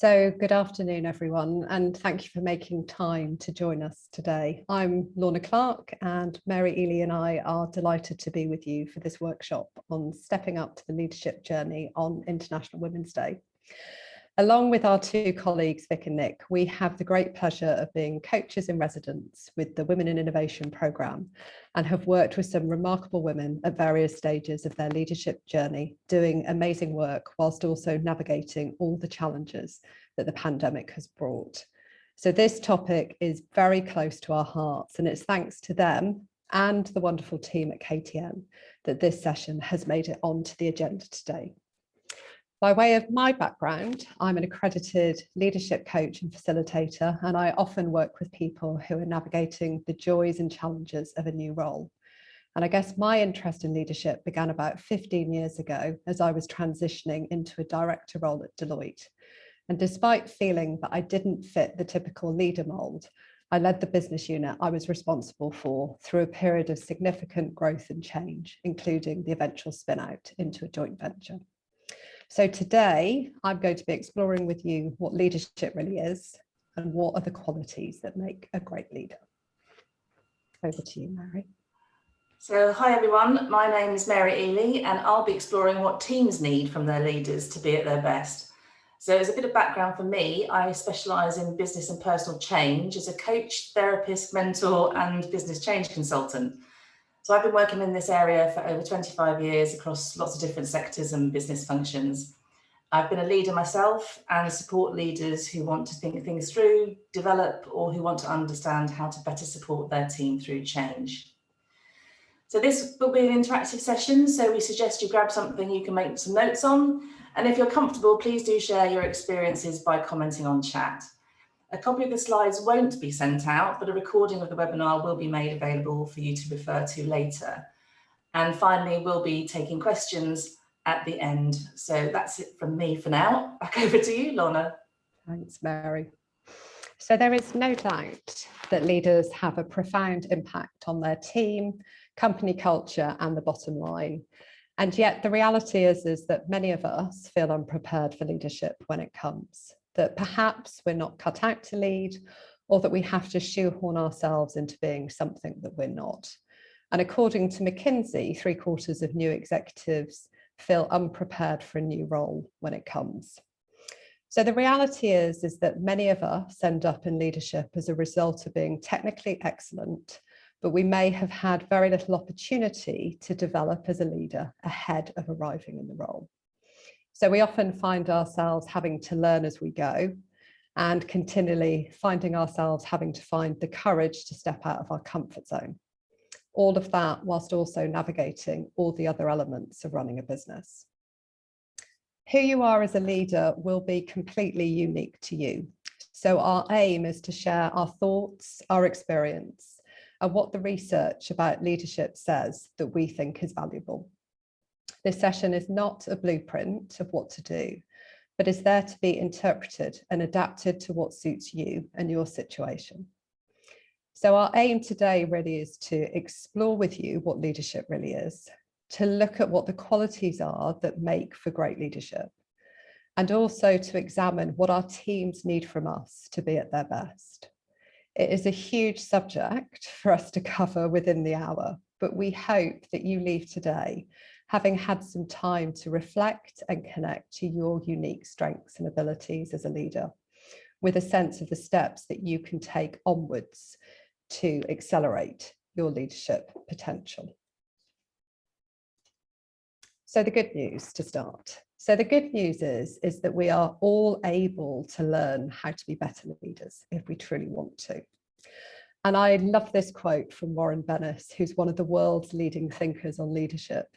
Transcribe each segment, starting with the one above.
So good afternoon, everyone, and thank you for making time to join us today. I'm Lorna Clark, and Mary Ely and I are delighted to be with you for this workshop on stepping up to the leadership journey on International Women's Day. Along with our two colleagues, Vic and Nick, we have the great pleasure of being coaches in residence with the Women in Innovation programme and have worked with some remarkable women at various stages of their leadership journey, doing amazing work whilst also navigating all the challenges that the pandemic has brought. So this topic is very close to our hearts, and it's thanks to them and the wonderful team at KTN that this session has made it onto the agenda today. By way of my background, I'm an accredited leadership coach and facilitator, and I often work with people who are navigating the joys and challenges of a new role. And I guess my interest in leadership began about 15 years ago as I was transitioning into a director role at Deloitte. And despite feeling that I didn't fit the typical leader mold, I led the business unit I was responsible for through a period of significant growth and change, including the eventual spin out into a joint venture. So today, I'm going to be exploring with you what leadership really is and what are the qualities that make a great leader. Over to you, Mary. So hi everyone, my name is Mary Ely and I'll be exploring what teams need from their leaders to be at their best. So as a bit of background for me, I specialise in business and personal change as a coach, therapist, mentor and business change consultant. So I've been working in this area for over 25 years across lots of different sectors and business functions. I've been a leader myself and support leaders who want to think things through, develop, or who want to understand how to better support their team through change. So this will be an interactive session, so we suggest you grab something you can make some notes on. And if you're comfortable, please do share your experiences by commenting on chat. A copy of the slides won't be sent out, but a recording of the webinar will be made available for you to refer to later. And finally, we'll be taking questions at the end. So that's it from me for now. Back over to you, Lorna. Thanks, Mary. So there is no doubt that leaders have a profound impact on their team, company culture, and the bottom line. And yet the reality is that many of us feel unprepared for leadership when it comes. That perhaps we're not cut out to lead, or that we have to shoehorn ourselves into being something that we're not. And according to McKinsey, 3/4 of new executives feel unprepared for a new role when it comes. So the reality is that many of us end up in leadership as a result of being technically excellent, but we may have had very little opportunity to develop as a leader ahead of arriving in the role. So we often find ourselves having to learn as we go and continually finding ourselves having to find the courage to step out of our comfort zone. All of that whilst also navigating all the other elements of running a business. Who you are as a leader will be completely unique to you. So our aim is to share our thoughts, our experience, and what the research about leadership says that we think is valuable. This session is not a blueprint of what to do, but is there to be interpreted and adapted to what suits you and your situation. So our aim today really is to explore with you what leadership really is, to look at what the qualities are that make for great leadership, and also to examine what our teams need from us to be at their best. It is a huge subject for us to cover within the hour, but we hope that you leave today having had some time to reflect and connect to your unique strengths and abilities as a leader, with a sense of the steps that you can take onwards to accelerate your leadership potential. So the good news to start. So the good news is that we are all able to learn how to be better leaders if we truly want to. And I love this quote from Warren Bennis, who's one of the world's leading thinkers on leadership,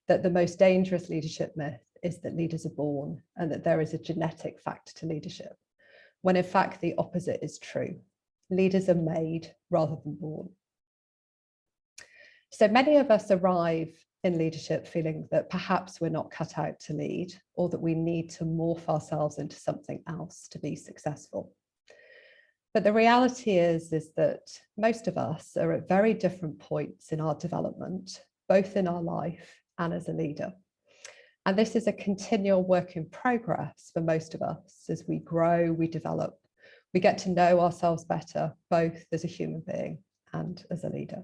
that the most dangerous leadership myth is that leaders are born and that there is a genetic factor to leadership, when in fact the opposite is true. Leaders are made rather than born. So many of us arrive in leadership feeling that perhaps we're not cut out to lead, or that we need to morph ourselves into something else to be successful. But the reality is that most of us are at very different points in our development, both in our life and as a leader. And this is a continual work in progress for most of us. As we grow, we develop, we get to know ourselves better, both as a human being and as a leader.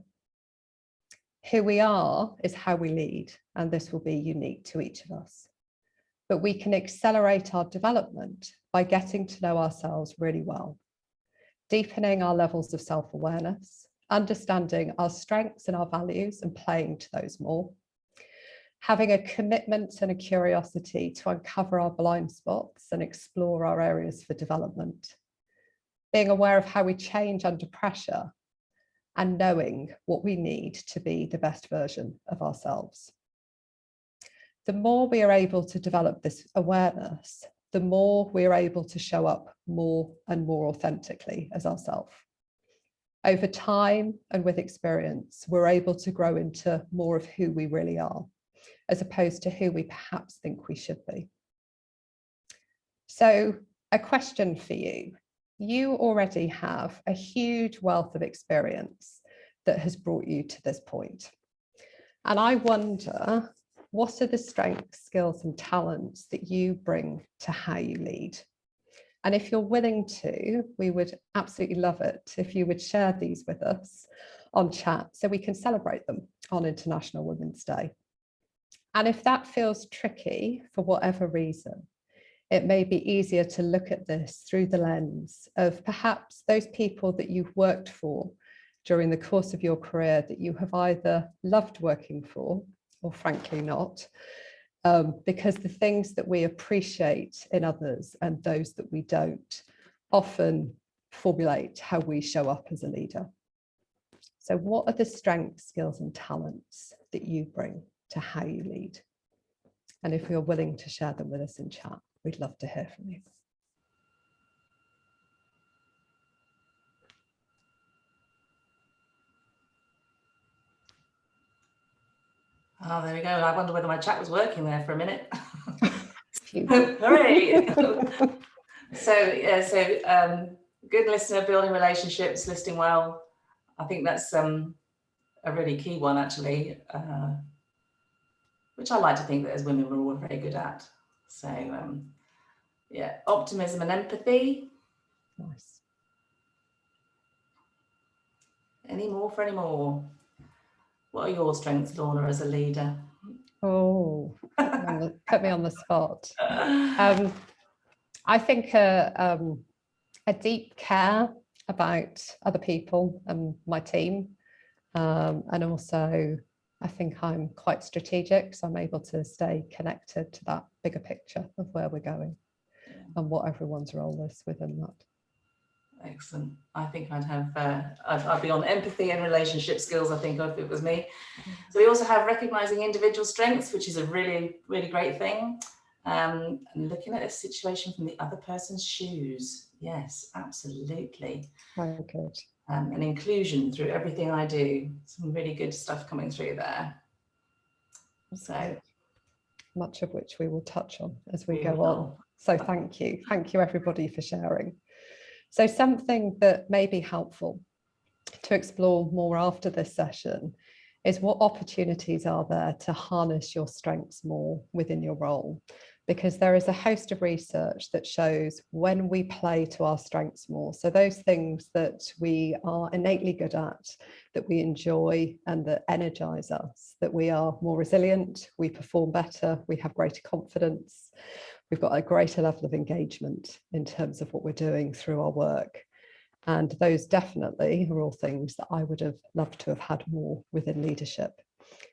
Who we are is how we lead, and this will be unique to each of us. But we can accelerate our development by getting to know ourselves really well, deepening our levels of self-awareness, understanding our strengths and our values and playing to those more, having a commitment and a curiosity to uncover our blind spots and explore our areas for development, being aware of how we change under pressure, and knowing what we need to be the best version of ourselves. The more we are able to develop this awareness, the more we are able to show up more and more authentically as ourselves. Over time and with experience, we're able to grow into more of who we really are, as opposed to who we perhaps think we should be. So, a question for you. You already have a huge wealth of experience that has brought you to this point. And I wonder, what are the strengths, skills, and talents that you bring to how you lead? And if you're willing to, we would absolutely love it if you would share these with us on chat so we can celebrate them on International Women's Day. And if that feels tricky for whatever reason, it may be easier to look at this through the lens of perhaps those people that you've worked for during the course of your career that you have either loved working for or frankly not, because the things that we appreciate in others and those that we don't often formulate how we show up as a leader. So what are the strengths, skills, and talents that you bring to how you lead? And if you're willing to share them with us in chat, we'd love to hear from you. Oh, there we go. I wonder whether my chat was working there for a minute. Hooray! Good listener, building relationships, listening well. I think that's a really key one, actually, which I like to think that as women we're all very good at. So, yeah, optimism and empathy. Nice. Any more? What are your strengths, Lorna, as a leader? Oh, put me on the spot. I think a deep care about other people and my team. And also, I think I'm quite strategic, so I'm able to stay connected to that bigger picture of where we're going and what everyone's role is within that. Excellent. I think I'd be on empathy and relationship skills, I think, if it was me. So we also have recognizing individual strengths, which is a really, really great thing. And looking at a situation from the other person's shoes. Yes, absolutely. Very good. And inclusion through everything I do. Some really good stuff coming through there. So much of which we will touch on as we go on. So thank you. Thank you, everybody, for sharing. So something that may be helpful to explore more after this session is what opportunities are there to harness your strengths more within your role, because there is a host of research that shows when we play to our strengths more, so those things that we are innately good at, that we enjoy and that energize us, that we are more resilient, we perform better, we have greater confidence, we've got a greater level of engagement in terms of what we're doing through our work. And those definitely are all things that I would have loved to have had more within leadership.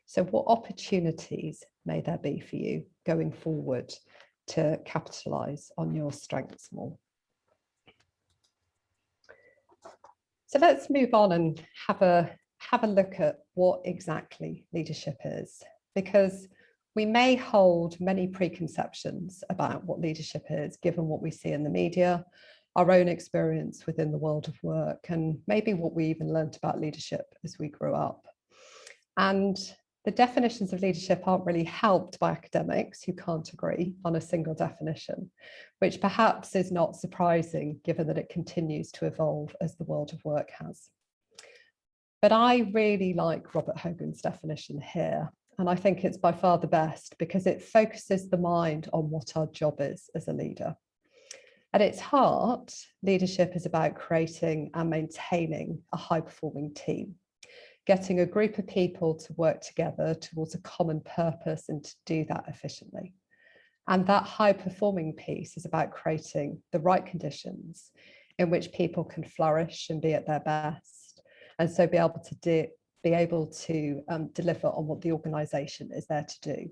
So what opportunities may there be for you going forward to capitalize on your strengths more? So let's move on and have a look at what exactly leadership is, because we may hold many preconceptions about what leadership is, given what we see in the media, our own experience within the world of work, and maybe what we even learned about leadership as we grew up. And the definitions of leadership aren't really helped by academics who can't agree on a single definition, which perhaps is not surprising given that it continues to evolve as the world of work has. But I really like Robert Hogan's definition here, And I think it's by far the best because it focuses the mind on what our job is as a leader. At its heart, leadership is about creating and maintaining a high-performing team, getting a group of people to work together towards a common purpose and to do that efficiently. And that high-performing piece is about creating the right conditions in which people can flourish and be at their best, and so be able to deliver on what the organisation is there to do.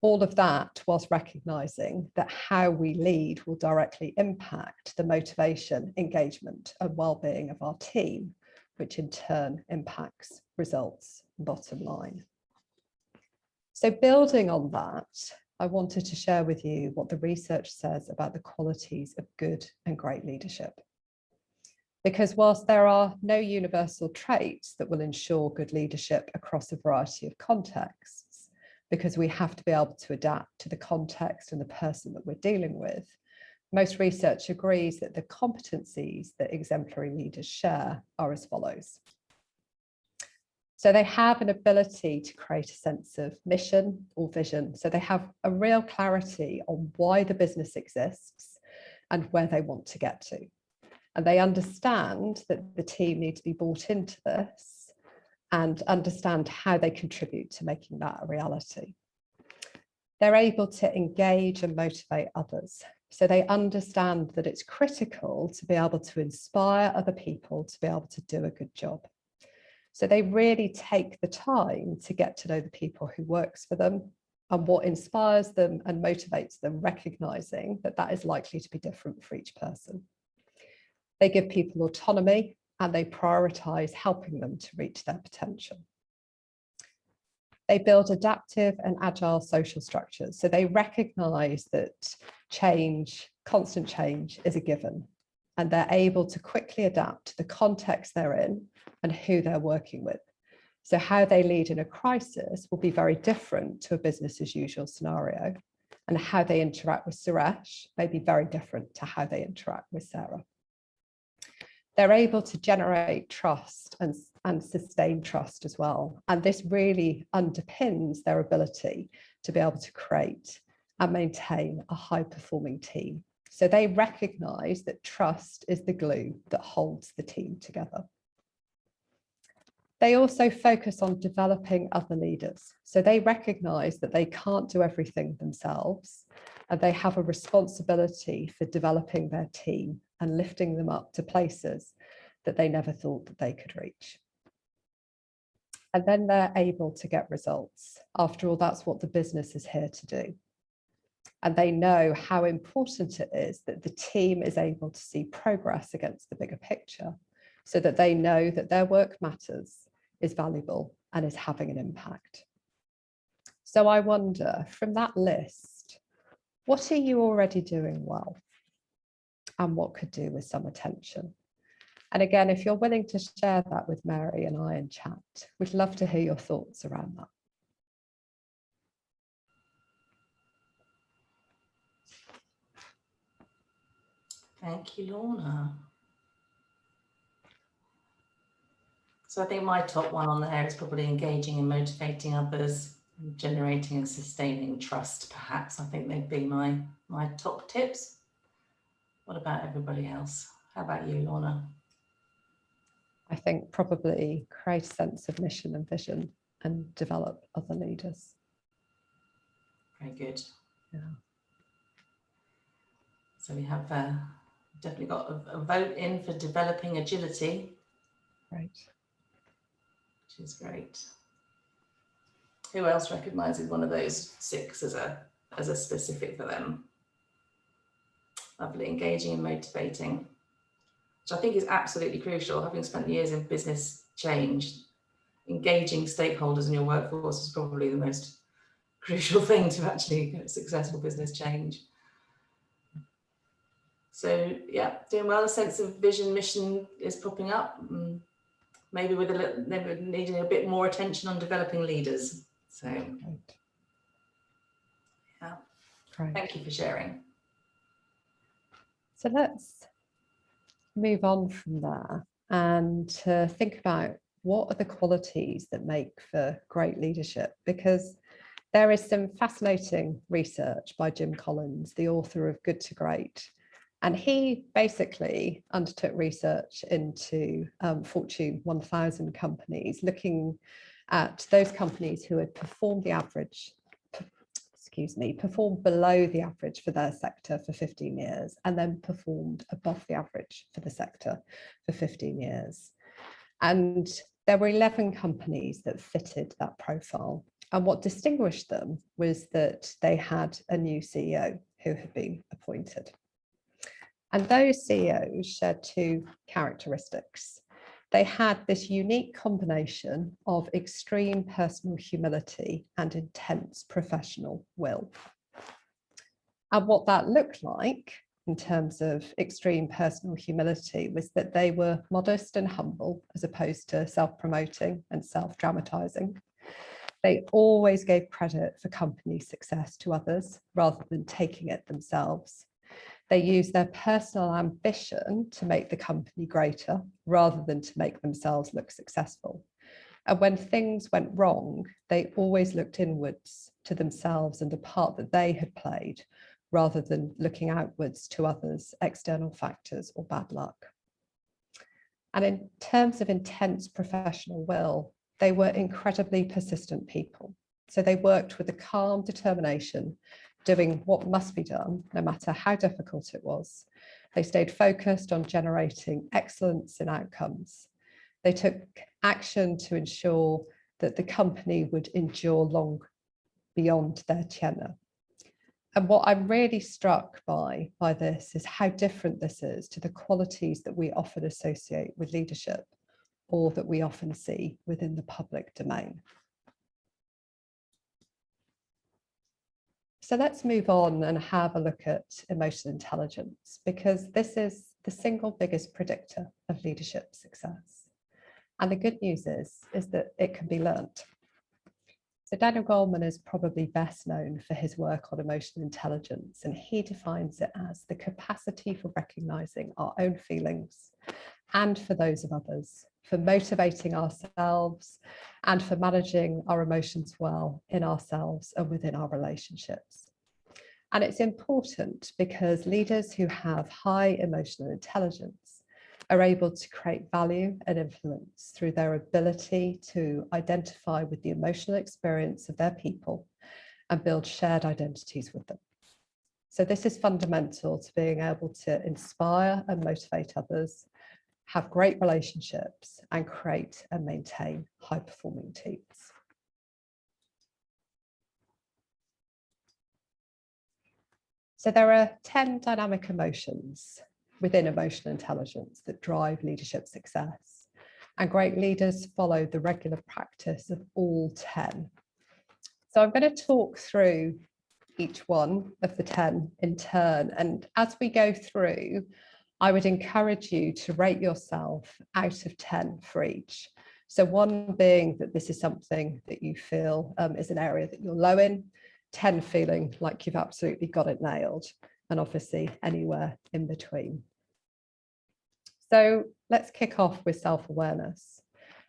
All of that whilst recognising that how we lead will directly impact the motivation, engagement and well-being of our team, which in turn impacts results and bottom line. So building on that, I wanted to share with you what the research says about the qualities of good and great leadership. Because whilst there are no universal traits that will ensure good leadership across a variety of contexts, because we have to be able to adapt to the context and the person that we're dealing with, most research agrees that the competencies that exemplary leaders share are as follows. So they have an ability to create a sense of mission or vision. So they have a real clarity on why the business exists and where they want to get to. And they understand that the team need to be brought into this and understand how they contribute to making that a reality. They're able to engage and motivate others. So they understand that it's critical to be able to inspire other people to be able to do a good job. So they really take the time to get to know the people who works for them and what inspires them and motivates them, recognizing that that is likely to be different for each person. They give people autonomy and they prioritize helping them to reach their potential. They build adaptive and agile social structures. So they recognize that change, constant change is a given, and they're able to quickly adapt to the context they're in and who they're working with. So how they lead in a crisis will be very different to a business as usual scenario, and how they interact with Suresh may be very different to how they interact with Sarah. They're able to generate trust and sustain trust as well. And this really underpins their ability to be able to create and maintain a high-performing team. So they recognize that trust is the glue that holds the team together. They also focus on developing other leaders. So they recognize that they can't do everything themselves, and they have a responsibility for developing their team and lifting them up to places that they never thought that they could reach. And then they're able to get results. After all, that's what the business is here to do. And they know how important it is that the team is able to see progress against the bigger picture, so that they know that their work matters, is valuable, and is having an impact. So I wonder, from that list, what are you already doing well? And what could do with some attention? And again, if you're willing to share that with Mary and I in chat, we'd love to hear your thoughts around that. Thank you, Lorna. So I think my top one on there is probably engaging and motivating others, generating and sustaining trust, perhaps. I think they'd be my top tips. What about everybody else? How about you, Lorna? I think probably create a sense of mission and vision and develop other leaders. Very good. Yeah. So we have definitely got a vote in for developing agility. Right. Which is great. Who else recognises one of those 6 as a specific for them? Lovely. Engaging and motivating, which I think is absolutely crucial. Having spent years in business change, engaging stakeholders in your workforce is probably the most crucial thing to actually get successful business change. So yeah, doing well. A sense of vision, mission is popping up. Maybe with maybe needing a bit more attention on developing leaders. So yeah, Great. Thank you for sharing. So let's move on from there and think about what are the qualities that make for great leadership? Because there is some fascinating research by Jim Collins, the author of Good to Great. And he basically undertook research into Fortune 1000 companies, looking at those companies who had performed the average, performed below the average for their sector for 15 years, and then performed above the average for the sector for 15 years. And there were 11 companies that fitted that profile. And what distinguished them was that they had a new CEO who had been appointed. And those CEOs shared two characteristics. They had this unique combination of extreme personal humility and intense professional will. And what that looked like in terms of extreme personal humility was that they were modest and humble, as opposed to self-promoting and self-dramatizing. They always gave credit for company success to others rather than taking it themselves. They used their personal ambition to make the company greater rather than to make themselves look successful. And when things went wrong, they always looked inwards to themselves and the part that they had played, rather than looking outwards to others, external factors, or bad luck. And in terms of intense professional will, they were incredibly persistent people. So they worked with a calm determination, doing what must be done, no matter how difficult it was. They stayed focused on generating excellence in outcomes. They took action to ensure that the company would endure long beyond their tenure. And what I'm really struck by this is how different this is to the qualities that we often associate with leadership, or that we often see within the public domain. So let's move on and have a look at emotional intelligence, because this is the single biggest predictor of leadership success. And the good news is that it can be learnt. So Daniel Goleman is probably best known for his work on emotional intelligence, and he defines it as the capacity for recognizing our own feelings and for those of others, for motivating ourselves, and for managing our emotions well in ourselves and within our relationships. And it's important because leaders who have high emotional intelligence are able to create value and influence through their ability to identify with the emotional experience of their people and build shared identities with them. So this is fundamental to being able to inspire and motivate others, have great relationships, and create and maintain high-performing teams. So there are 10 dynamic emotions within emotional intelligence that drive leadership success, and great leaders follow the regular practice of all 10. So I'm going to talk through each one of the 10 in turn, and as we go through, I would encourage you to rate yourself out of 10 for each. So 1 being that this is something that you feel is an area that you're low in, 10 feeling like you've absolutely got it nailed, and obviously anywhere in between. So let's kick off with self-awareness.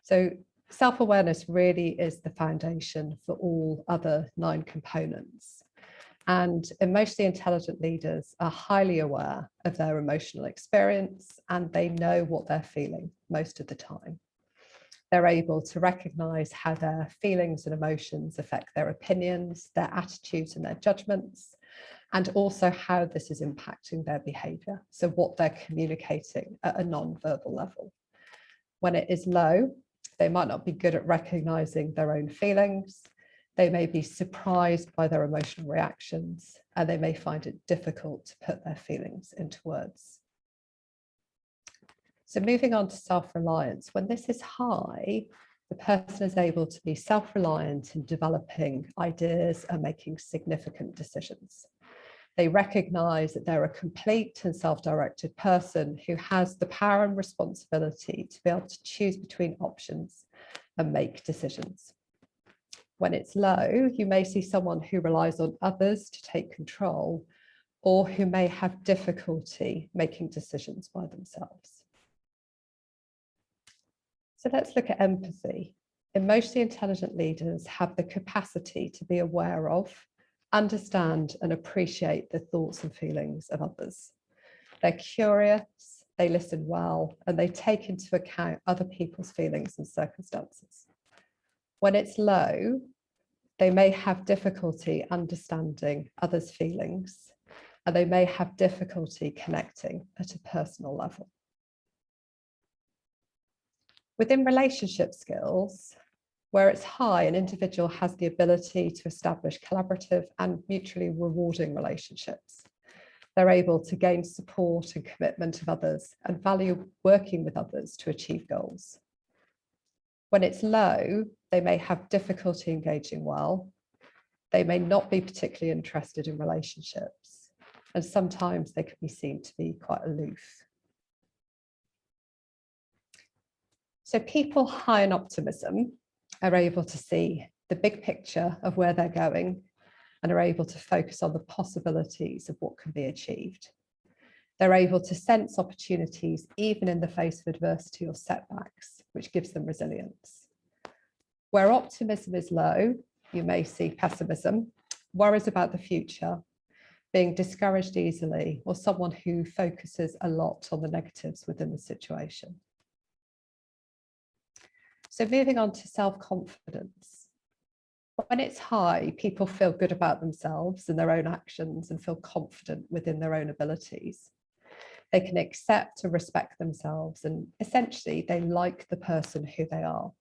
So self-awareness really is the foundation for all other 9 components. And emotionally intelligent leaders are highly aware of their emotional experience, and they know what they're feeling most of the time. They're able to recognize how their feelings and emotions affect their opinions, their attitudes and their judgments, and also how this is impacting their behavior. So what they're communicating at a non-verbal level. When it is low, they might not be good at recognizing their own feelings. They may be surprised by their emotional reactions, and they may find it difficult to put their feelings into words. So moving on to self-reliance, when this is high, the person is able to be self-reliant in developing ideas and making significant decisions. They recognize that they're a complete and self-directed person who has the power and responsibility to be able to choose between options and make decisions. When it's low, you may see someone who relies on others to take control, or who may have difficulty making decisions by themselves. So let's look at empathy. Emotionally intelligent leaders have the capacity to be aware of, understand, and appreciate the thoughts and feelings of others. They're curious, they listen well, and they take into account other people's feelings and circumstances. When it's low, they may have difficulty understanding others' feelings, and they may have difficulty connecting at a personal level. Within relationship skills, where it's high, an individual has the ability to establish collaborative and mutually rewarding relationships. They're able to gain support and commitment of others and value working with others to achieve goals. When it's low, they may have difficulty engaging well. They may not be particularly interested in relationships, and sometimes they can be seen to be quite aloof. So people high in optimism are able to see the big picture of where they're going and are able to focus on the possibilities of what can be achieved. They're able to sense opportunities even in the face of adversity or setbacks, which gives them resilience. Where optimism is low, you may see pessimism, worries about the future, being discouraged easily, or someone who focuses a lot on the negatives within the situation. So moving on to self-confidence. When it's high, people feel good about themselves and their own actions and feel confident within their own abilities. They can accept and respect themselves, and essentially they like the person who they are.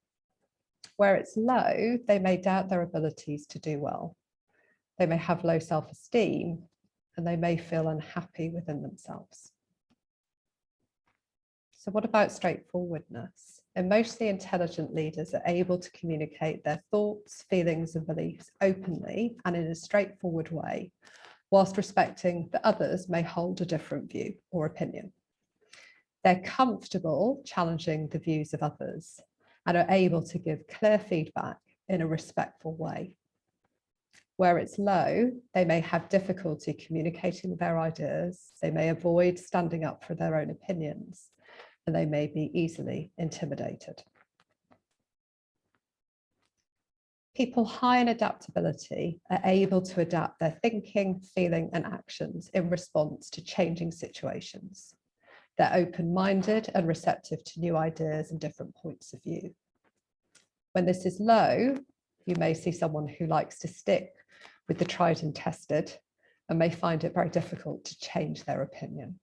Where it's low, they may doubt their abilities to do well. They may have low self-esteem, and they may feel unhappy within themselves. So what about straightforwardness? Emotionally intelligent leaders are able to communicate their thoughts, feelings, and beliefs openly and in a straightforward way, whilst respecting that others may hold a different view or opinion. They're comfortable challenging the views of others and are able to give clear feedback in a respectful way. Where it's low, they may have difficulty communicating their ideas, they may avoid standing up for their own opinions, and they may be easily intimidated. People high in adaptability are able to adapt their thinking, feeling, and actions in response to changing situations. They're open-minded and receptive to new ideas and different points of view. When this is low, you may see someone who likes to stick with the tried and tested and may find it very difficult to change their opinion.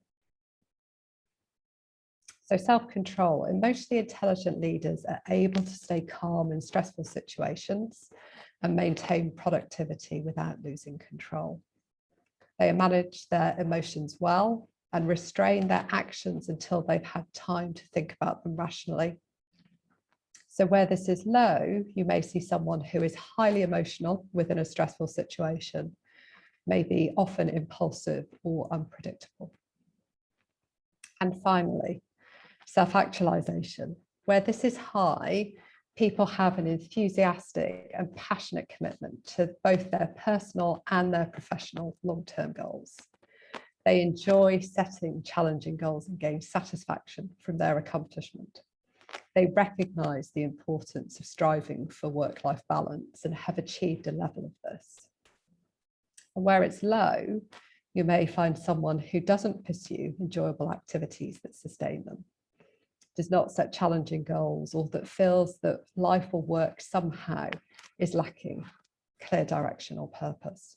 So self-control. Emotionally intelligent leaders are able to stay calm in stressful situations and maintain productivity without losing control. They manage their emotions well and restrain their actions until they've had time to think about them rationally. So where this is low, you may see someone who is highly emotional within a stressful situation, maybe often impulsive or unpredictable. And finally, self-actualization. Where this is high, people have an enthusiastic and passionate commitment to both their personal and their professional long-term goals. They enjoy setting challenging goals and gain satisfaction from their accomplishment. They recognize the importance of striving for work-life balance and have achieved a level of this. And where it's low, you may find someone who doesn't pursue enjoyable activities that sustain them, does not set challenging goals, or that feels that life or work somehow is lacking clear direction or purpose.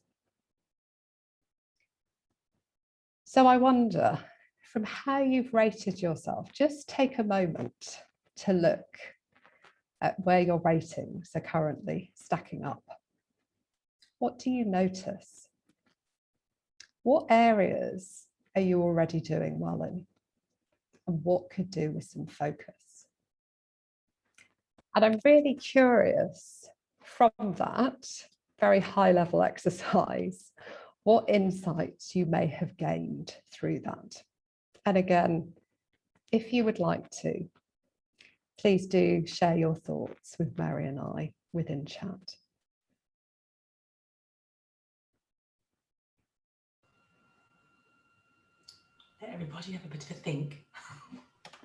So I wonder, from how you've rated yourself, just take a moment to look at where your ratings are currently stacking up. What do you notice? What areas are you already doing well in? And what could do with some focus? And I'm really curious from that very high level exercise, what insights you may have gained through that. And again, if you would like to, please do share your thoughts with Mary and I within chat. Let everybody have a bit of a think.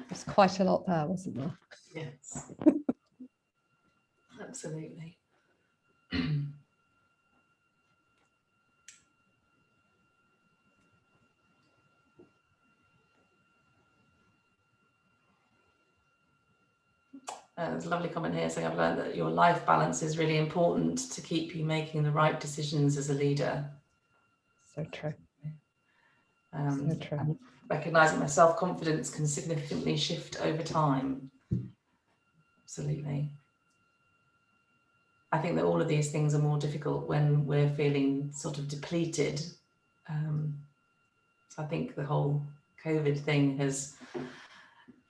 There's quite a lot there, wasn't there? Yes, absolutely. There's a lovely comment here saying, I've learned that your life balance is really important to keep you making the right decisions as a leader. So true. So true. And recognising my self-confidence can significantly shift over time. Absolutely. I think that all of these things are more difficult when we're feeling sort of depleted. So I think the whole COVID thing there's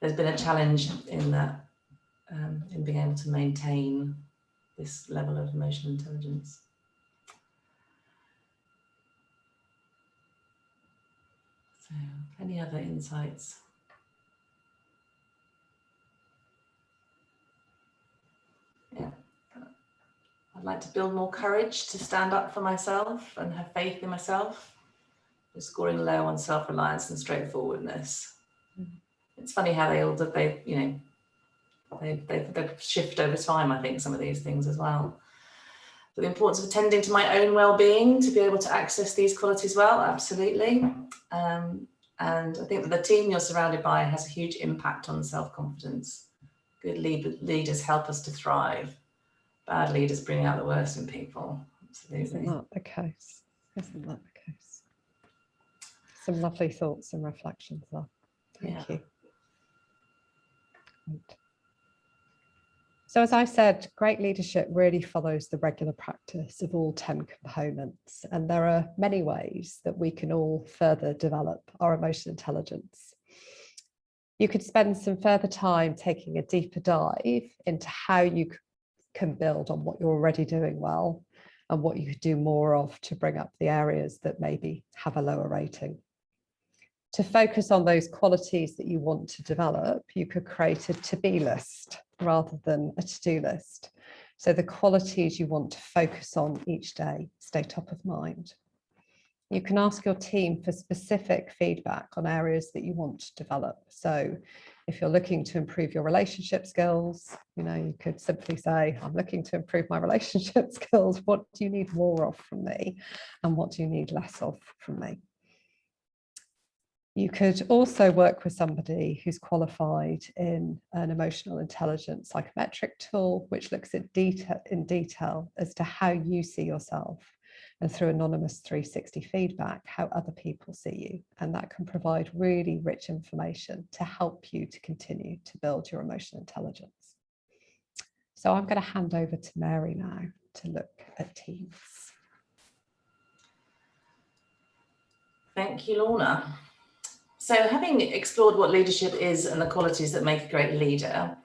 been a challenge in that, in being able to maintain this level of emotional intelligence. So, any other insights? Yeah, I'd like to build more courage to stand up for myself and have faith in myself. Just scoring low on self-reliance and straightforwardness. It's funny how they shift over time, I think, some of these things as well. But the importance of attending to my own well-being to be able to access these qualities well, absolutely. And I think that the team you're surrounded by has a huge impact on self-confidence. Good leaders help us to thrive. Bad leaders bring out the worst in people. Absolutely. Isn't that the case? Isn't that the case? Some lovely thoughts and reflections there. Thank you. Right. So as I said, great leadership really follows the regular practice of all 10 components. And there are many ways that we can all further develop our emotional intelligence. You could spend some further time taking a deeper dive into how you can build on what you're already doing well and what you could do more of to bring up the areas that maybe have a lower rating. To focus on those qualities that you want to develop, you could create a to-be list rather than a to-do list. So the qualities you want to focus on each day stay top of mind. You can ask your team for specific feedback on areas that you want to develop. So if you're looking to improve your relationship skills, you could simply say, I'm looking to improve my relationship skills. What do you need more of from me? And what do you need less of from me? You could also work with somebody who's qualified in an emotional intelligence psychometric tool, which looks at in detail as to how you see yourself, and through anonymous 360 feedback, how other people see you. And that can provide really rich information to help you to continue to build your emotional intelligence. So I'm going to hand over to Mary now to look at teams. Thank you, Lorna. So having explored what leadership is and the qualities that make a great leader,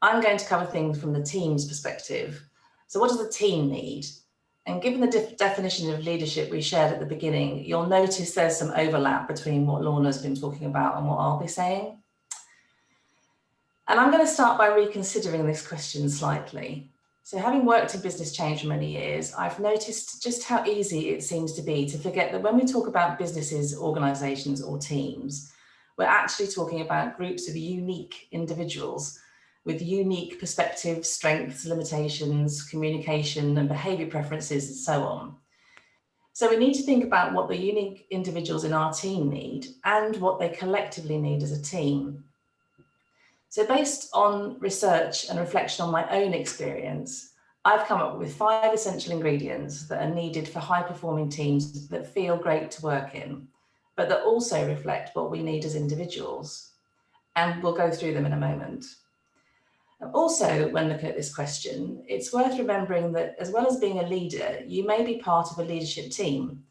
I'm going to cover things from the team's perspective. So what does the team need? And given the definition of leadership we shared at the beginning, you'll notice there's some overlap between what Lorna's been talking about and what I'll be saying. And I'm going to start by reconsidering this question slightly. So having worked in business change for many years, I've noticed just how easy it seems to be to forget that when we talk about businesses, organizations, or teams, we're actually talking about groups of unique individuals with unique perspectives, strengths, limitations, communication, and behavior preferences, and so on. So we need to think about what the unique individuals in our team need and what they collectively need as a team. So based on research and reflection on my own experience, I've come up with 5 essential ingredients that are needed for high-performing teams that feel great to work in, but that also reflect what we need as individuals. And we'll go through them in a moment. Also, when looking at this question, it's worth remembering that as well as being a leader, you may be part of a leadership team,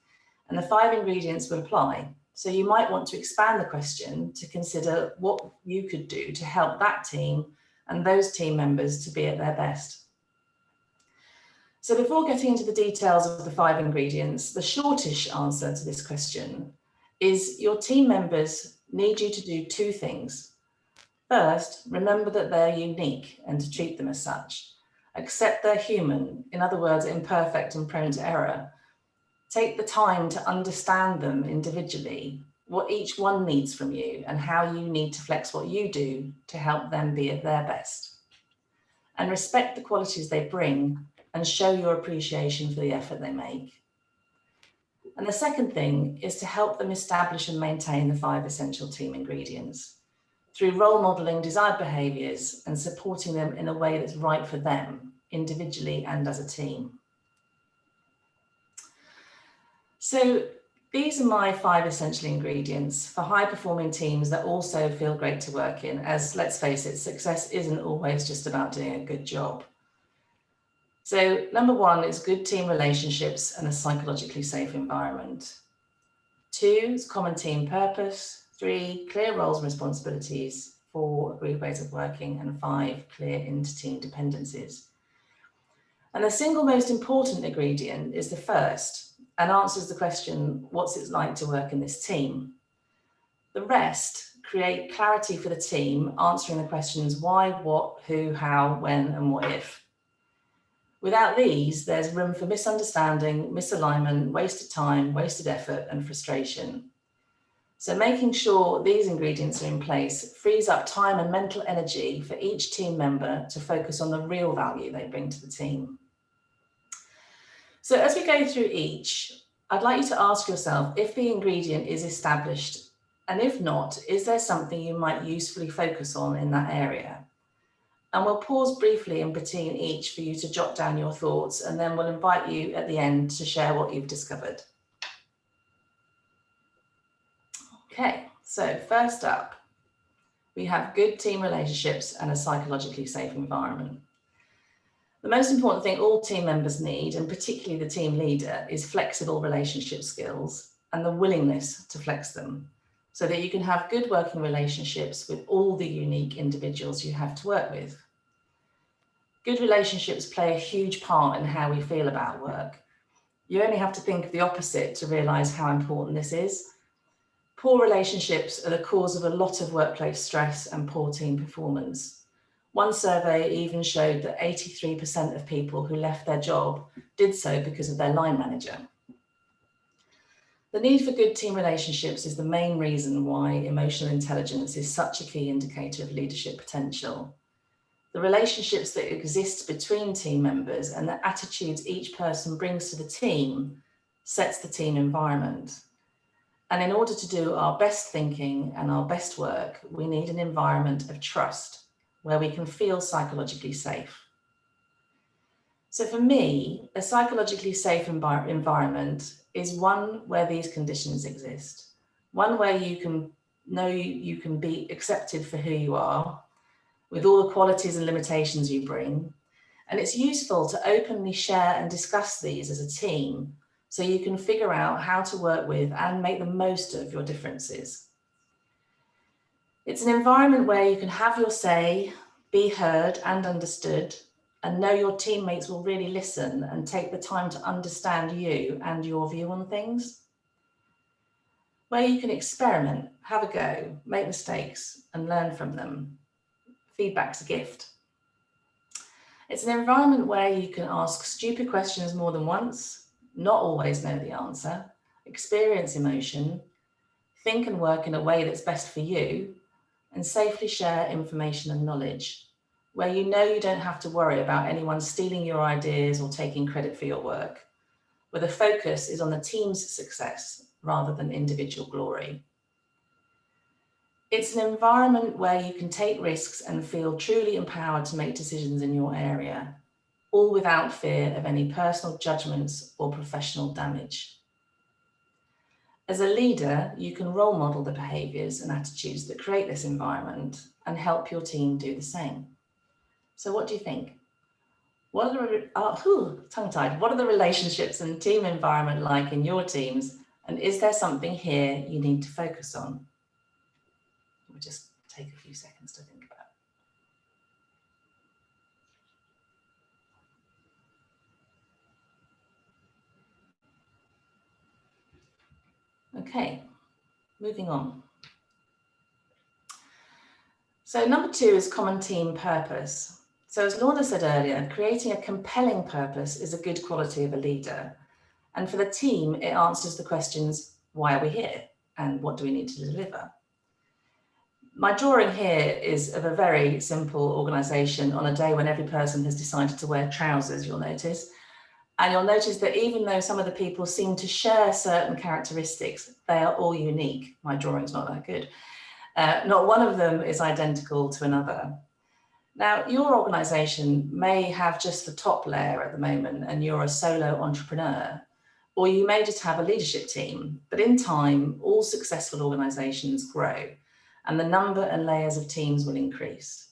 and the 5 ingredients will apply. So you might want to expand the question to consider what you could do to help that team and those team members to be at their best. So before getting into the details of the 5 ingredients, the shortish answer to this question is your team members need you to do 2 things. First, remember that they're unique and to treat them as such. Accept they're human, in other words, imperfect and prone to error. Take the time to understand them individually, what each one needs from you and how you need to flex what you do to help them be at their best. And respect the qualities they bring and show your appreciation for the effort they make. And the second thing is to help them establish and maintain the 5 essential team ingredients through role modeling desired behaviours and supporting them in a way that's right for them, individually and as a team. So these are my 5 essential ingredients for high-performing teams that also feel great to work in, as let's face it, success isn't always just about doing a good job. So number 1 is good team relationships and a psychologically safe environment. 2 is common team purpose. 3, clear roles and responsibilities. 4, agreed ways of working. And 5, clear inter-team dependencies. And the single most important ingredient is the first, and answers the question, what's it like to work in this team? The rest create clarity for the team, answering the questions why, what, who, how, when, and what if. Without these, there's room for misunderstanding, misalignment, wasted time, wasted effort, and frustration. So making sure these ingredients are in place frees up time and mental energy for each team member to focus on the real value they bring to the team. So as we go through each, I'd like you to ask yourself if the ingredient is established, and if not, is there something you might usefully focus on in that area? And we'll pause briefly in between each for you to jot down your thoughts, and then we'll invite you at the end to share what you've discovered. Okay, so first up, we have good team relationships and a psychologically safe environment. The most important thing all team members need, and particularly the team leader, is flexible relationship skills and the willingness to flex them so that you can have good working relationships with all the unique individuals you have to work with. Good relationships play a huge part in how we feel about work. You only have to think of the opposite to realise how important this is. Poor relationships are the cause of a lot of workplace stress and poor team performance. One survey even showed that 83% of people who left their job did so because of their line manager. The need for good team relationships is the main reason why emotional intelligence is such a key indicator of leadership potential. The relationships that exist between team members and the attitudes each person brings to the team sets the team environment. And in order to do our best thinking and our best work, we need an environment of trust where we can feel psychologically safe. So for me, a psychologically safe environment is one where these conditions exist. One where you can know you can be accepted for who you are, with all the qualities and limitations you bring. And it's useful to openly share and discuss these as a team so you can figure out how to work with and make the most of your differences. It's an environment where you can have your say, be heard and understood, and know your teammates will really listen and take the time to understand you and your view on things. Where you can experiment, have a go, make mistakes and learn from them. Feedback's a gift. It's an environment where you can ask stupid questions more than once, not always know the answer, experience emotion, think and work in a way that's best for you, and safely share information and knowledge, where you know you don't have to worry about anyone stealing your ideas or taking credit for your work, where the focus is on the team's success rather than individual glory. It's an environment where you can take risks and feel truly empowered to make decisions in your area, all without fear of any personal judgments or professional damage. As a leader, you can role model the behaviours and attitudes that create this environment and help your team do the same. So what do you think? What are the relationships and team environment like in your teams? And is there something here you need to focus on? We'll just take a few seconds to think about. Okay, moving on. So number 2 is common team purpose. So as Lorna said earlier, creating a compelling purpose is a good quality of a leader. And for the team, it answers the questions, why are we here? and what do we need to deliver. My drawing here is of a very simple organisation on a day when every person has decided to wear trousers, you'll notice. And you'll notice that even though some of the people seem to share certain characteristics, they are all unique. My drawing's not that good. Not one of them is identical to another. Now, your organisation may have just the top layer at the moment and you're a solo entrepreneur, or you may just have a leadership team, but in time, all successful organisations grow and the number and layers of teams will increase.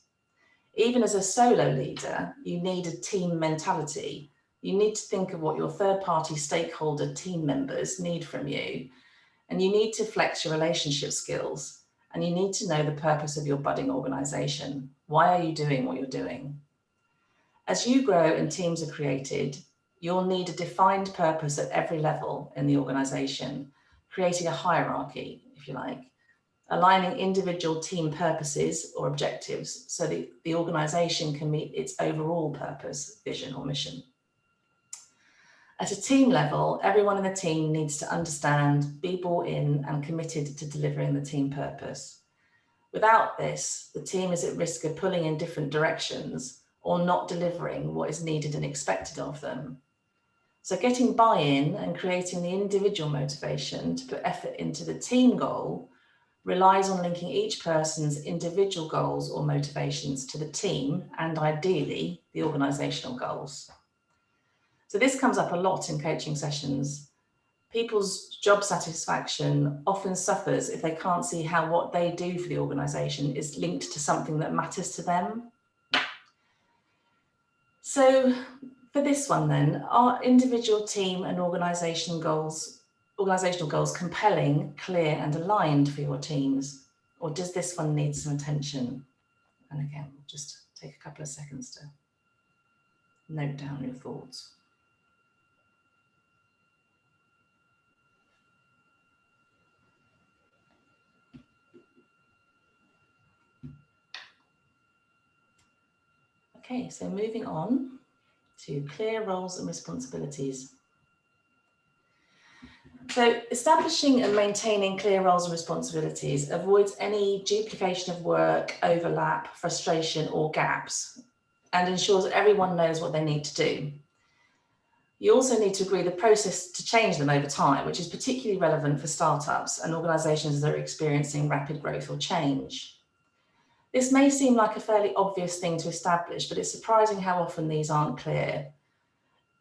Even as a solo leader, you need a team mentality. You need to think of what your third-party stakeholder team members need from you, and you need to flex your relationship skills, and you need to know the purpose of your budding organisation. Why are you doing what you're doing? As you grow and teams are created, you'll need a defined purpose at every level in the organisation, creating a hierarchy, if you like, aligning individual team purposes or objectives so that the organisation can meet its overall purpose, vision or mission. At a team level, everyone in the team needs to understand, be bought in and committed to delivering the team purpose. Without this, the team is at risk of pulling in different directions or not delivering what is needed and expected of them. So getting buy-in and creating the individual motivation to put effort into the team goal relies on linking each person's individual goals or motivations to the team and ideally the organisational goals. So this comes up a lot in coaching sessions. People's job satisfaction often suffers if they can't see how what they do for the organisation is linked to something that matters to them. So for this one then, are individual team and organisational goals compelling, clear and aligned for your teams? Or does this one need some attention? And again, we'll just take a couple of seconds to note down your thoughts. Okay, so moving on to clear roles and responsibilities. So establishing and maintaining clear roles and responsibilities avoids any duplication of work, overlap, frustration or gaps, and ensures that everyone knows what they need to do. You also need to agree the process to change them over time, which is particularly relevant for startups and organisations that are experiencing rapid growth or change. This may seem like a fairly obvious thing to establish, but it's surprising how often these aren't clear.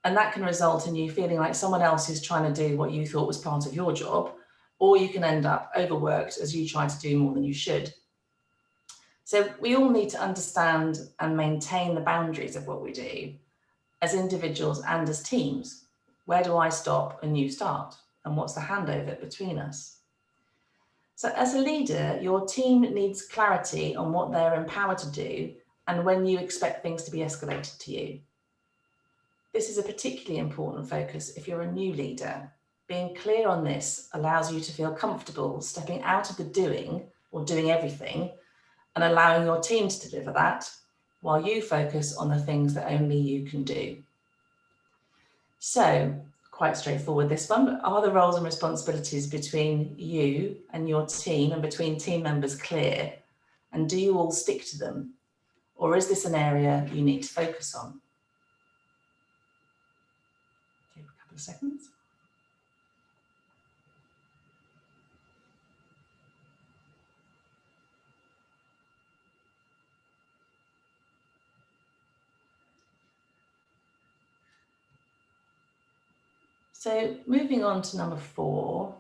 And that can result in you feeling like someone else is trying to do what you thought was part of your job, or you can end up overworked as you try to do more than you should. So we all need to understand and maintain the boundaries of what we do as individuals and as teams. Where do I stop and you start? And what's the handover between us? So as a leader, your team needs clarity on what they're empowered to do and when you expect things to be escalated to you. This is a particularly important focus if you're a new leader. Being clear on this allows you to feel comfortable stepping out of the doing or doing everything and allowing your team to deliver that while you focus on the things that only you can do. So, quite straightforward this one, but are the roles and responsibilities between you and your team and between team members clear? And do you all stick to them? Or is this an area you need to focus on? Give a couple of seconds. So moving on to number 4,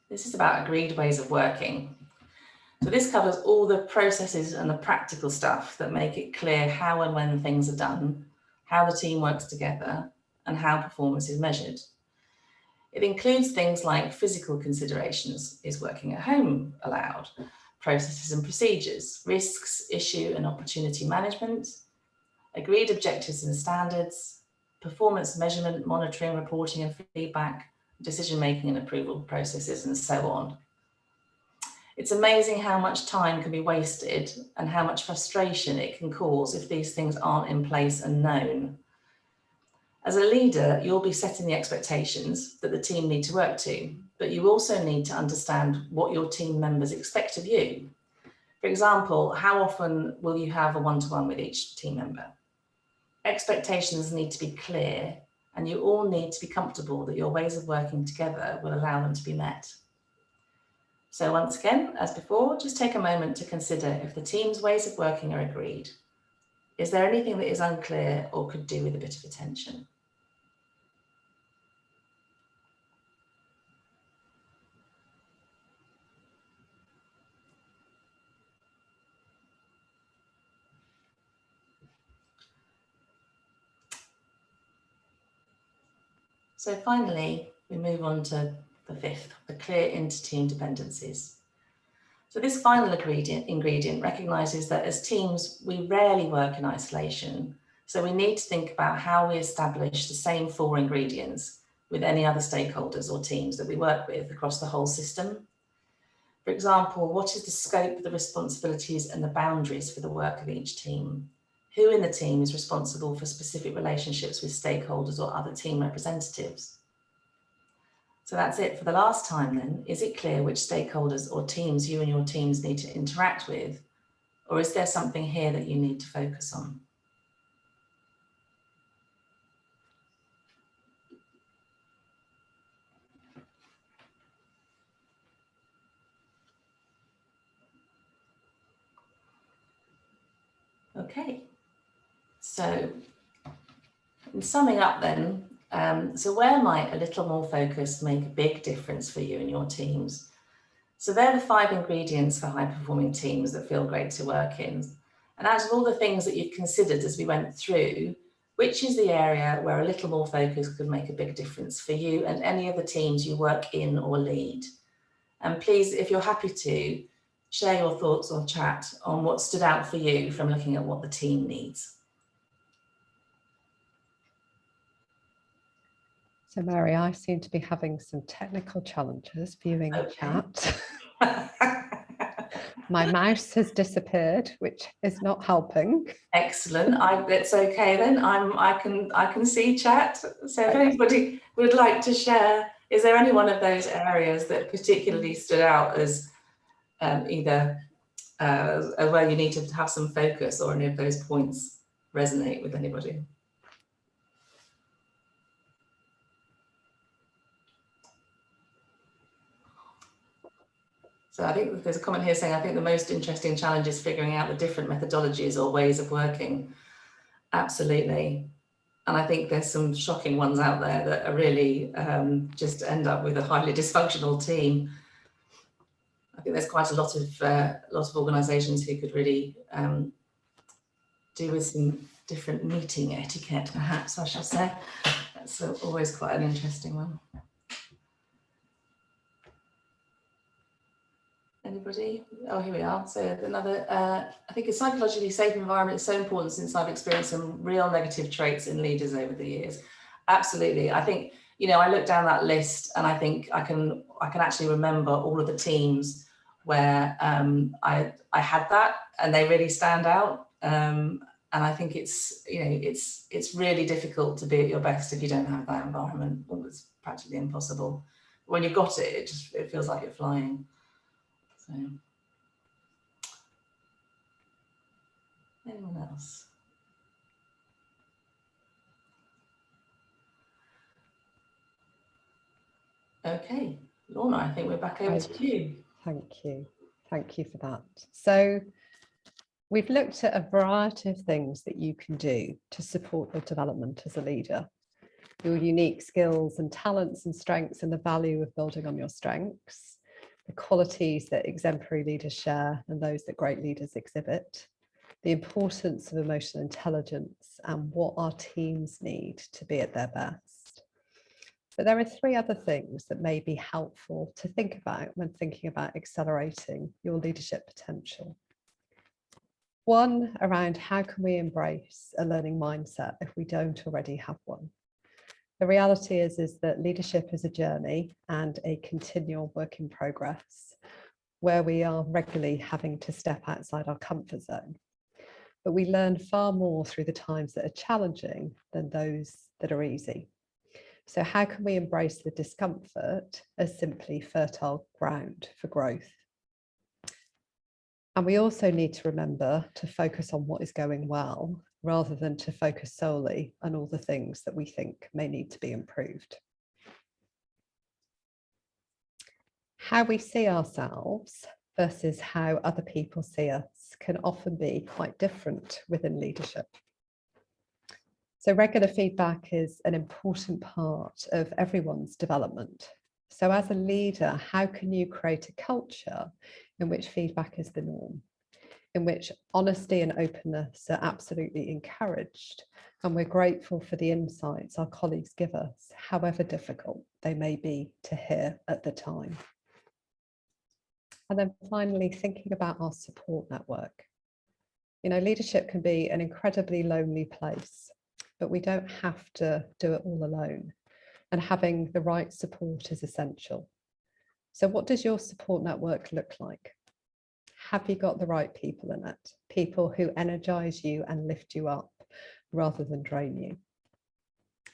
this is about agreed ways of working. So this covers all the processes and the practical stuff that make it clear how and when things are done, how the team works together, and how performance is measured. It includes things like physical considerations. Is working at home allowed? Processes and procedures, risks, issue and opportunity management, agreed objectives and standards, performance measurement, monitoring, reporting and feedback, decision-making and approval processes, and so on. It's amazing how much time can be wasted and how much frustration it can cause if these things aren't in place and known. As a leader, you'll be setting the expectations that the team need to work to, but you also need to understand what your team members expect of you. For example, how often will you have a one-to-one with each team member? Expectations need to be clear, and you all need to be comfortable that your ways of working together will allow them to be met. So once again, as before, just take a moment to consider if the team's ways of working are agreed. Is there anything that is unclear or could do with a bit of attention? So finally, we move on to the fifth, the clear inter-team dependencies. So this final ingredient recognises that as teams, we rarely work in isolation. So we need to think about how we establish the same 4 ingredients with any other stakeholders or teams that we work with across the whole system. For example, what is the scope, the responsibilities and the boundaries for the work of each team? Who in the team is responsible for specific relationships with stakeholders or other team representatives? So that's it for the last time then. Is it clear which stakeholders or teams you and your teams need to interact with? Or is there something here that you need to focus on? Okay, so in summing up then, so where might a little more focus make a big difference for you and your teams? So they're the 5 ingredients for high-performing teams that feel great to work in. And out of all the things that you've considered as we went through, which is the area where a little more focus could make a big difference for you and any of the teams you work in or lead? And please, if you're happy to, share your thoughts or chat on what stood out for you from looking at what the team needs. So Mary, I seem to be having some technical challenges viewing the chat. My mouse has disappeared, which is not helping. Excellent. It's okay then. I can see chat. So if anybody would like to share, is there any one of those areas that particularly stood out as either where you need to have some focus, or any of those points resonate with anybody? So I think there's a comment here saying, I think the most interesting challenge is figuring out the different methodologies or ways of working. Absolutely. And I think there's some shocking ones out there that are really just end up with a highly dysfunctional team. I think there's quite a lot of organisations who could really do with some different meeting etiquette, perhaps I should say. That's always quite an interesting one. Anybody? Oh, here we are. So another, I think a psychologically safe environment is so important since I've experienced some real negative traits in leaders over the years. Absolutely. I think, you know, I look down that list and I think I can actually remember all of the teams where I had that, and they really stand out. And I think it's, you know, it's really difficult to be at your best if you don't have that environment. Well, it's practically impossible. When you've got it, it feels like you're flying. So, anyone else? Okay, Lorna, I think we're back over to you. Thank you. Thank you for that. So we've looked at a variety of things that you can do to support your development as a leader, your unique skills and talents and strengths, and the value of building on your strengths, the qualities that exemplary leaders share and those that great leaders exhibit, the importance of emotional intelligence and what our teams need to be at their best. But there are 3 other things that may be helpful to think about when thinking about accelerating your leadership potential. One, around how can we embrace a learning mindset if we don't already have one? The reality is that leadership is a journey and a continual work in progress, where we are regularly having to step outside our comfort zone. But we learn far more through the times that are challenging than those that are easy. So how can we embrace the discomfort as simply fertile ground for growth? And we also need to remember to focus on what is going well, rather than to focus solely on all the things that we think may need to be improved. How we see ourselves versus how other people see us can often be quite different within leadership. So regular feedback is an important part of everyone's development. So as a leader, how can you create a culture in which feedback is the norm, in which honesty and openness are absolutely encouraged, and we're grateful for the insights our colleagues give us, however difficult they may be to hear at the time? And then finally, thinking about our support network. You know, leadership can be an incredibly lonely place, but we don't have to do it all alone. And having the right support is essential. So what does your support network look like? Have you got the right people in it? People who energize you and lift you up rather than drain you?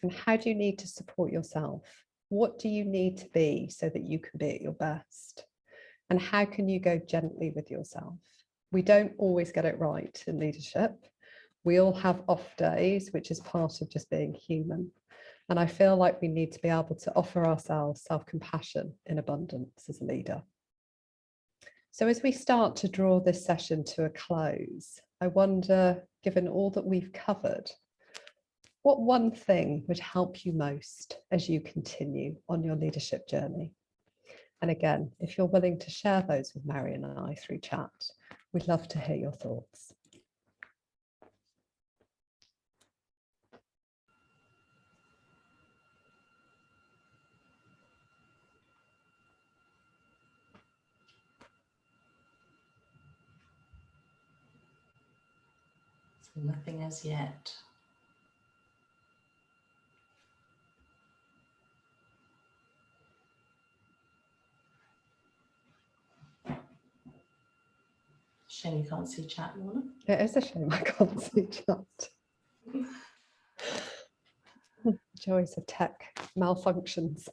And how do you need to support yourself? What do you need to be so that you can be at your best? And how can you go gently with yourself? We don't always get it right in leadership. We all have off days, which is part of just being human. And I feel like we need to be able to offer ourselves self-compassion in abundance as a leader. So as we start to draw this session to a close, I wonder, given all that we've covered, what one thing would help you most as you continue on your leadership journey? And again, if you're willing to share those with Mary and I through chat, we'd love to hear your thoughts. Nothing as yet. Shame you can't see chat, Lorna. It is a shame I can't see chat. Joys of tech malfunctions.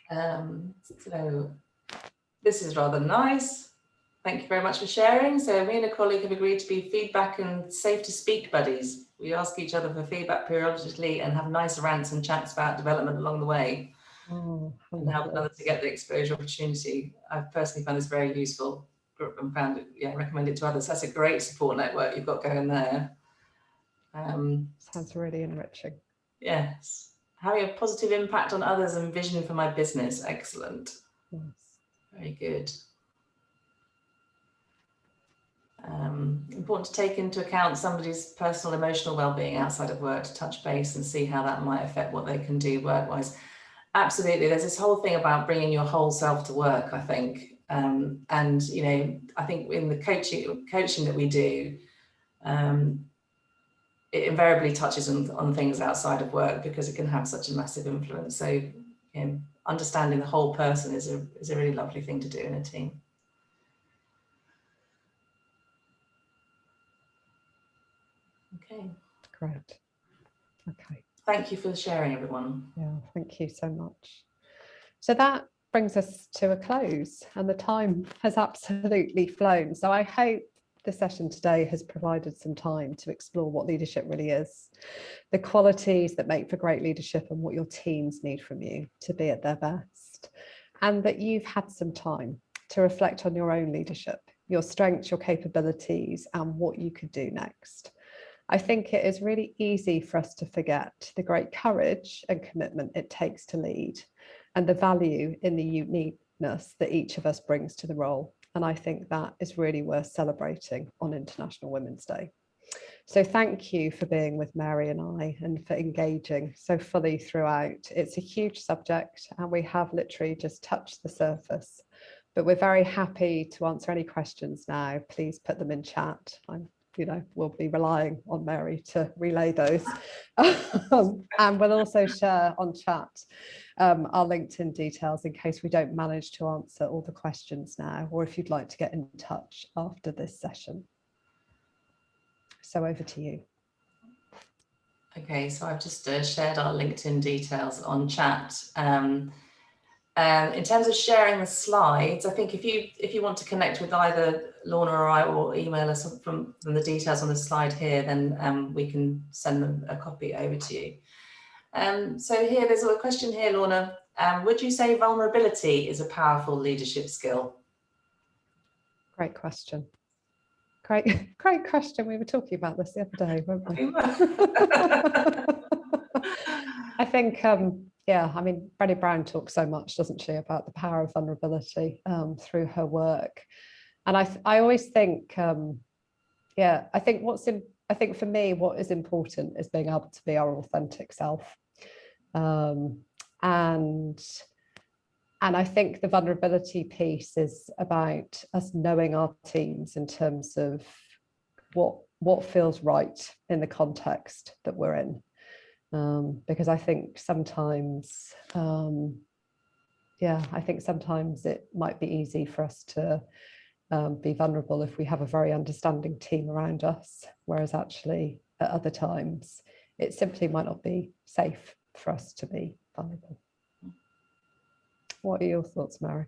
So this is rather nice. Thank you very much for sharing. So me and a colleague have agreed to be feedback and safe to speak buddies. We ask each other for feedback periodically and have nice rants and chats about development along the way. Oh, and help others to get the exposure opportunity. I've personally found this very useful and found it, recommend it to others. That's a great support network you've got going there. Sounds really enriching. Yes. Having a positive impact on others and vision for my business. Excellent. Yes. Very good. Important to take into account somebody's personal emotional well-being outside of work, to touch base and see how that might affect what they can do work-wise. Absolutely. There's this whole thing about bringing your whole self to work, I think. And, I think in the coaching that we do, it invariably touches on things outside of work because it can have such a massive influence. So, understanding the whole person is a really lovely thing to do in a team. Okay. Great. Okay. Thank you for sharing, everyone. Yeah, thank you so much. So that brings us to a close, and the time has absolutely flown. So I hope the session today has provided some time to explore what leadership really is, the qualities that make for great leadership, and what your teams need from you to be at their best, and that you've had some time to reflect on your own leadership, your strengths, your capabilities, and what you could do next. I think it is really easy for us to forget the great courage and commitment it takes to lead, and the value in the uniqueness that each of us brings to the role. And I think that is really worth celebrating on International Women's Day. So thank you for being with Mary and I, and for engaging so fully throughout. It's a huge subject, and we have literally just touched the surface, but we're very happy to answer any questions now. Please put them in chat. We'll be relying on Mary to relay those. And we'll also share on chat our LinkedIn details in case we don't manage to answer all the questions now, or if you'd like to get in touch after this session. So over to you. Okay, so I've just shared our LinkedIn details on chat. In terms of sharing the slides, I think if you want to connect with either Lorna or I, or email us from the details on the slide here, then we can send them a copy over to you. So here, there's a question here, Lorna. Would you say vulnerability is a powerful leadership skill? Great question. Great question. We were talking about this the other day, weren't we? I think, yeah, I mean, Brené Brown talks so much, doesn't she, about the power of vulnerability through her work. And I always think, yeah, I think for me, what is important is being able to be our authentic self. And I think the vulnerability piece is about us knowing our teams in terms of what feels right in the context that we're in. Because I think sometimes, yeah, I think sometimes it might be easy for us to be vulnerable if we have a very understanding team around us, whereas actually at other times, it simply might not be safe for us to be vulnerable. What are your thoughts, Mary?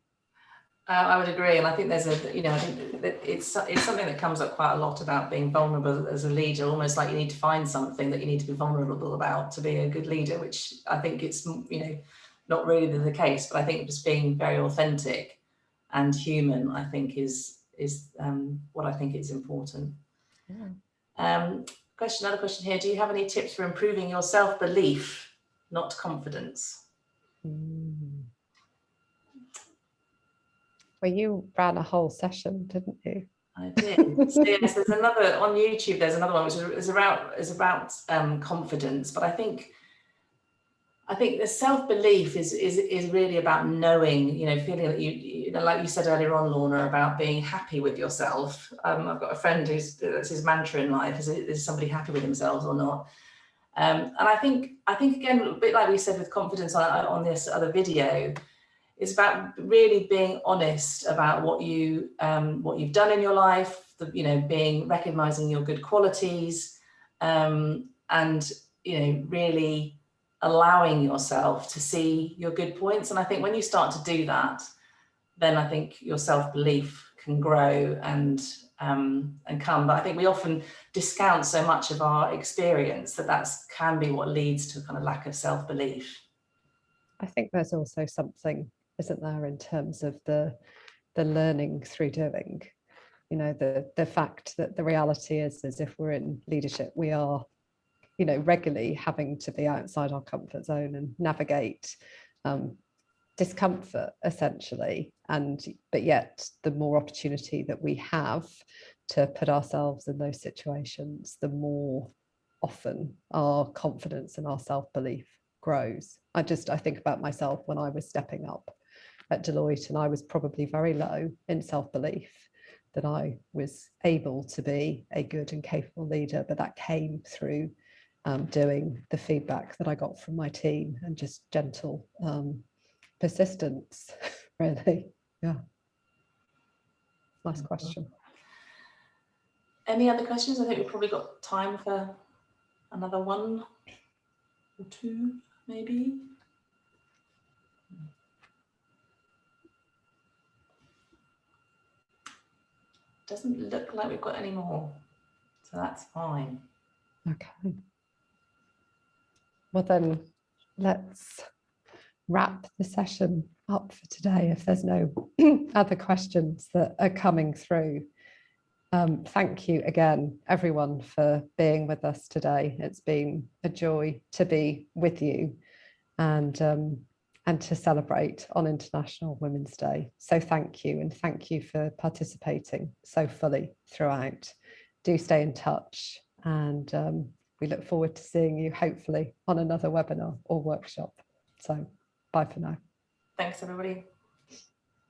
I would agree, and I think there's a, you know, I think that it's something that comes up quite a lot about being vulnerable as a leader. Almost like you need to find something that you need to be vulnerable about to be a good leader, which I think it's, you know, not really the case. But I think just being very authentic and human, I think is what I think is important. Yeah. Another question here. Do you have any tips for improving your self-belief, not confidence? Well, you ran a whole session, didn't you? I did. So yes, there's another on YouTube. There's another one which is about confidence. But I think the self-belief is really about knowing, you know, feeling that you know, like you said earlier on, Lorna, about being happy with yourself. I've got a friend that's his mantra in life is somebody happy with themselves or not? And I think again, a bit like we said with confidence on this other video, it's about really being honest about what you've done in your life, you know, recognizing your good qualities, and, you know, really allowing yourself to see your good points. And I think when you start to do that, then I think your self-belief can grow and come. But I think we often discount so much of our experience that can be what leads to a kind of lack of self-belief. I think there's also something, isn't there, in terms of the learning through doing, you know, the fact that the reality is if we're in leadership, we are, you know, regularly having to be outside our comfort zone and navigate discomfort essentially, but yet the more opportunity that we have to put ourselves in those situations, the more often our confidence and our self-belief grows. I think about myself when I was stepping up at Deloitte, and I was probably very low in self-belief that I was able to be a good and capable leader, but that came through doing the feedback that I got from my team and just gentle persistence, really. Yeah. Nice question. Any other questions? I think we've probably got time for another one or two, maybe. Doesn't look like we've got any more, so that's fine. Okay. Well then, let's wrap the session up for today if there's no other questions that are coming through. Thank you again, everyone, for being with us today. It's been a joy to be with you and to celebrate on International Women's Day. So thank you, and thank you for participating so fully throughout. Do stay in touch, and we look forward to seeing you hopefully on another webinar or workshop. So bye for now. Thanks, everybody.